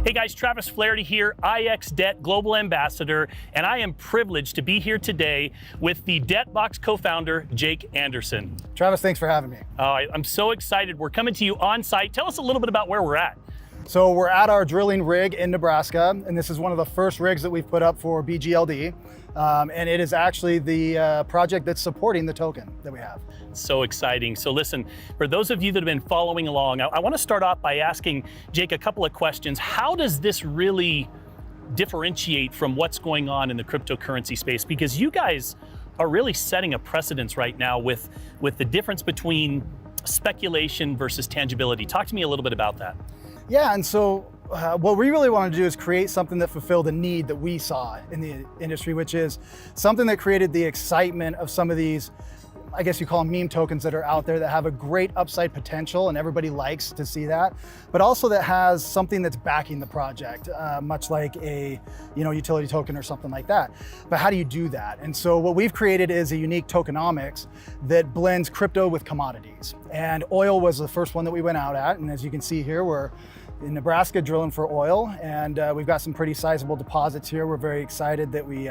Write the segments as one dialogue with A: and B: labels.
A: Hey guys, Travis Flaherty here, IX Debt Global Ambassador, and I am privileged to be here today with the Debtbox co-founder, Jake Anderson.
B: Travis, thanks for having me.
A: I'm so excited. We're coming to you on site. Tell us a little bit about where we're at.
B: So we're at our drilling rig in Nebraska, and this is one of the first rigs that we've put up for BGLD. And it is actually the project that's supporting the token that we have.
A: So exciting. So listen, for those of you that have been following along, I want to start off by asking Jake a couple of questions. How does this really differentiate from what's going on in the cryptocurrency space? Because you guys are really setting a precedence right now with the difference between speculation versus tangibility. Talk to me a little bit about that.
B: Yeah, and so what we really wanted to do is create something that fulfilled a need that we saw in the industry, which is something that created the excitement of some of these, I guess you call them meme tokens that are out there that have a great upside potential and everybody likes to see that, but also that has something that's backing the project, much like a utility token or something like that. But how do you do that? And so what we've created is a unique tokenomics that blends crypto with commodities. And oil was the first one that we went out at. And as you can see here, we're in Nebraska drilling for oil, and we've got some pretty sizable deposits here. We're very excited that we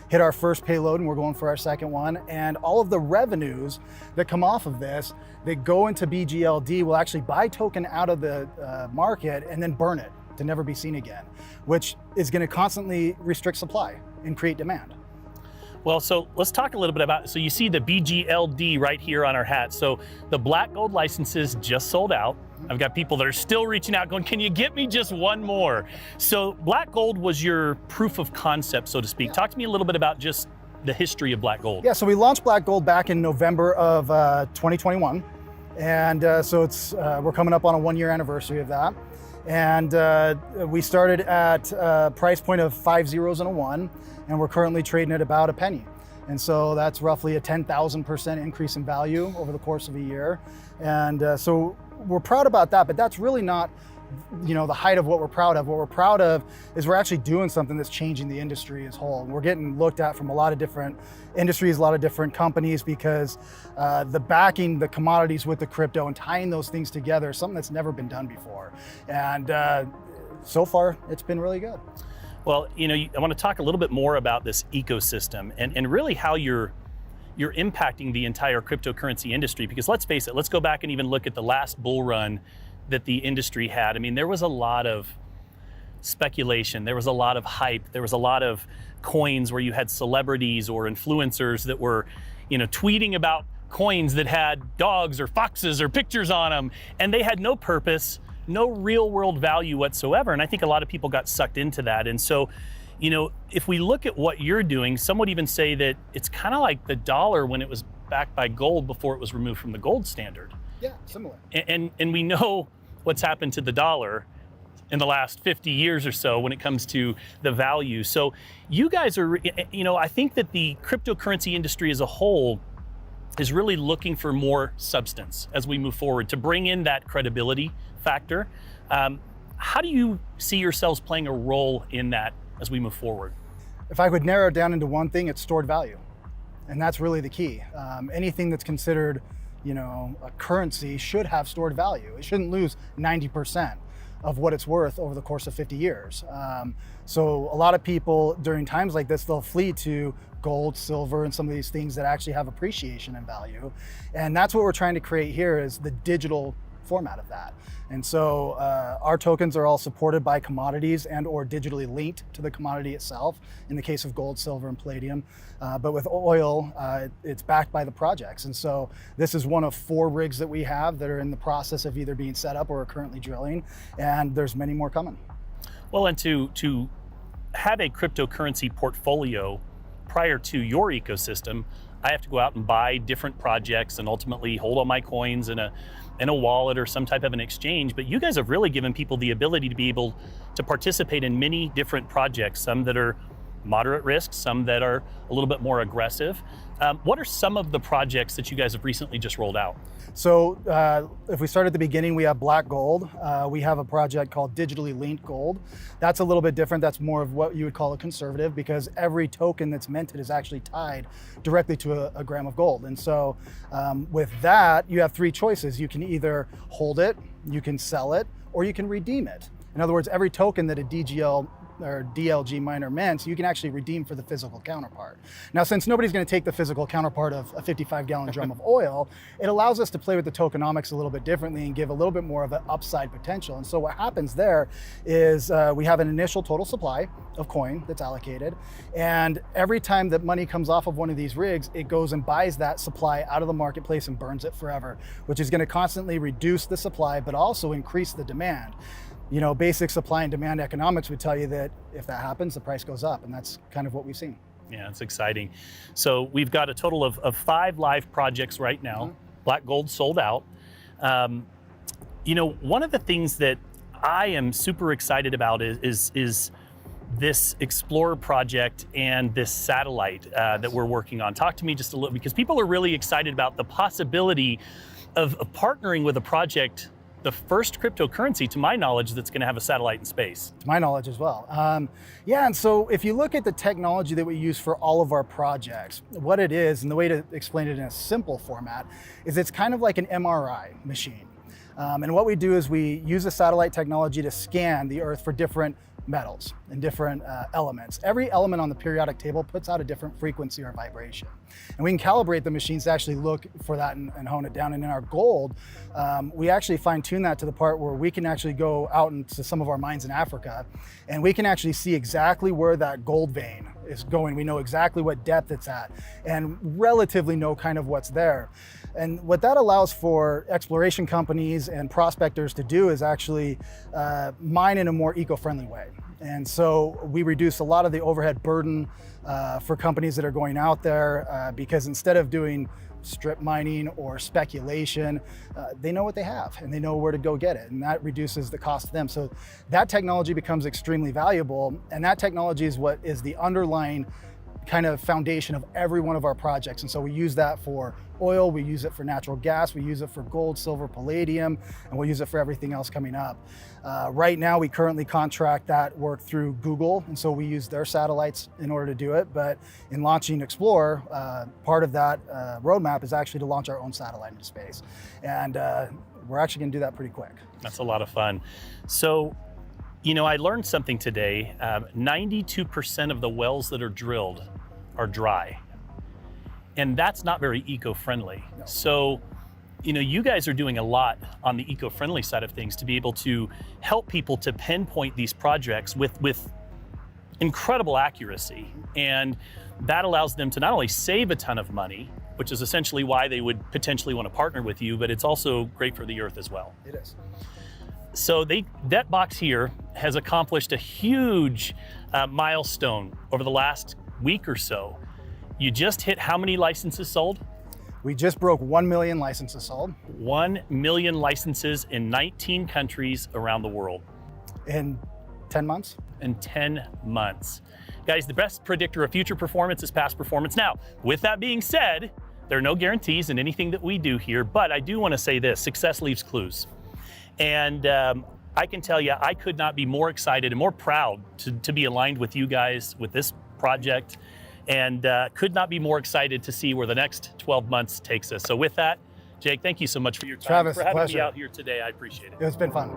B: hit our first payload and we're going for our second one. And all of the revenues that come off of this that go into BGLD will actually buy token out of the market and then burn it to never be seen again, which is going to constantly restrict supply and create demand.
A: Well, so let's talk a little bit about, so you see the BGLD right here on our hat. So the black gold licenses just sold out. I've got people that are still reaching out going, can you get me just one more? So black gold was your proof of concept, so to speak. Yeah. Talk to me a little bit about just the history of black gold.
B: Yeah, so we launched black gold back in November of 2021. And so we're coming up on a 1-year anniversary of that. And we started at a price point of 5 zeros and a 1, and we're currently trading at about a penny. And so that's roughly a 10,000% increase in value over the course of a year. And so we're proud about that, but that's really not the height of what we're proud of. What we're proud of is we're actually doing something that's changing the industry as a whole. And we're getting looked at from a lot of different industries, a lot of different companies, because the backing the commodities with the crypto and tying those things together is something that's never been done before. And so far, it's been really good.
A: Well, I want to talk a little bit more about this ecosystem and really how you're impacting the entire cryptocurrency industry, because let's face it, let's go back and even look at the last bull run that the industry had. I mean, there was a lot of speculation, there was a lot of hype, there was a lot of coins where you had celebrities or influencers that were, tweeting about coins that had dogs or foxes or pictures on them, and they had no purpose, no real world value whatsoever. And I think a lot of people got sucked into that. And so, if we look at what you're doing, some would even say that it's kind of like the dollar when it was backed by gold before it was removed from the gold standard.
B: Yeah, similar.
A: And we know what's happened to the dollar in the last 50 years or so when it comes to the value. So you guys are, I think that the cryptocurrency industry as a whole is really looking for more substance as we move forward to bring in that credibility factor. How do you see yourselves playing a role in that as we move forward?
B: If I could narrow it down into one thing, it's stored value. And that's really the key. Anything that's considered a currency should have stored value. It shouldn't lose 90% of what it's worth over the course of 50 years. So a lot of people during times like this, they'll flee to gold, silver, and some of these things that actually have appreciation and value. And that's what we're trying to create here, is the digital format of that. And so our tokens are all supported by commodities and or digitally linked to the commodity itself, in the case of gold, silver, and palladium. But with oil, it's backed by the projects. And so this is one of 4 rigs that we have that are in the process of either being set up or are currently drilling, and there's many more coming.
A: Well, and to have a cryptocurrency portfolio prior to your ecosystem, I have to go out and buy different projects and ultimately hold all my coins in a wallet or some type of an exchange. But you guys have really given people the ability to be able to participate in many different projects, some that are moderate risk, some that are a little bit more aggressive. What are some of the projects that you guys have recently just rolled out?
B: So if we start at the beginning, we have black gold. We have a project called digitally linked gold. That's a little bit different. That's more of what you would call a conservative, because every token that's minted is actually tied directly to a gram of gold. And so with that, you have 3 choices. You can either hold it, you can sell it, or you can redeem it. In other words, every token that a DGL or DLG miner mints, you can actually redeem for the physical counterpart. Now, since nobody's going to take the physical counterpart of a 55-gallon drum of oil, it allows us to play with the tokenomics a little bit differently and give a little bit more of an upside potential. And so what happens there is we have an initial total supply of coin that's allocated, and every time that money comes off of one of these rigs, it goes and buys that supply out of the marketplace and burns it forever, which is going to constantly reduce the supply, but also increase the demand. You know, basic supply and demand economics would tell you that if that happens, the price goes up, and that's kind of what we've seen.
A: Yeah, it's exciting. So we've got a total of 5 live projects right now. Black Gold sold out. You know, one of the things that I am super excited about is this Explorer project and this satellite that we're working on. Talk to me just a little, because people are really excited about the possibility of partnering with a project, the first cryptocurrency, to my knowledge, that's going to have a satellite in space.
B: To my knowledge as well. Yeah, and so if you look at the technology that we use for all of our projects, what it is, and the way to explain it in a simple format, is it's kind of like an MRI machine. And what we do is we use a satellite technology to scan the Earth for different metals and different elements. Every element on the periodic table puts out a different frequency or vibration. And we can calibrate the machines to actually look for that and hone it down. And in our gold, we actually fine tune that to the part where we can actually go out into some of our mines in Africa, and we can actually see exactly where that gold vein is going. We know exactly what depth it's at and relatively know kind of what's there. And what that allows for exploration companies and prospectors to do is actually mine in a more eco-friendly way. And so we reduce a lot of the overhead burden for companies that are going out there because instead of doing strip mining or speculation, they know what they have and they know where to go get it, and that reduces the cost to them. So that technology becomes extremely valuable, and that technology is what is the underlying kind of foundation of every one of our projects. And so we use that for oil, we use it for natural gas, we use it for gold, silver, palladium, and we'll use it for everything else coming up. Right now, we currently contract that work through Google, and so we use their satellites in order to do it. But in launching Explorer, part of that roadmap is actually to launch our own satellite into space. And we're actually gonna do that pretty quick.
A: That's a lot of fun. So, you know, I learned something today. 92% of the wells that are drilled are dry. And that's not very eco-friendly.
B: No.
A: So, you know, you guys are doing a lot on the eco-friendly side of things to be able to help people to pinpoint these projects with incredible accuracy. And that allows them to not only save a ton of money, which is essentially why they would potentially want to partner with you, but it's also great for the Earth as well.
B: It is.
A: So Debtbox here has accomplished a huge milestone over the last week or so. You just hit how many licenses sold?
B: We just broke 1 million licenses sold.
A: 1 million licenses in 19 countries around the world.
B: In 10 months?
A: In 10 months. Guys, the best predictor of future performance is past performance. Now, with that being said, there are no guarantees in anything that we do here, but I do want to say this: success leaves clues. And I can tell you, I could not be more excited and more proud to be aligned with you guys with this project, and could not be more excited to see where the next 12 months takes us. So with that, Jake, thank you so much for your time,
B: Travis,
A: for having
B: pleasure.
A: me out here today. I appreciate it.
B: It's been fun.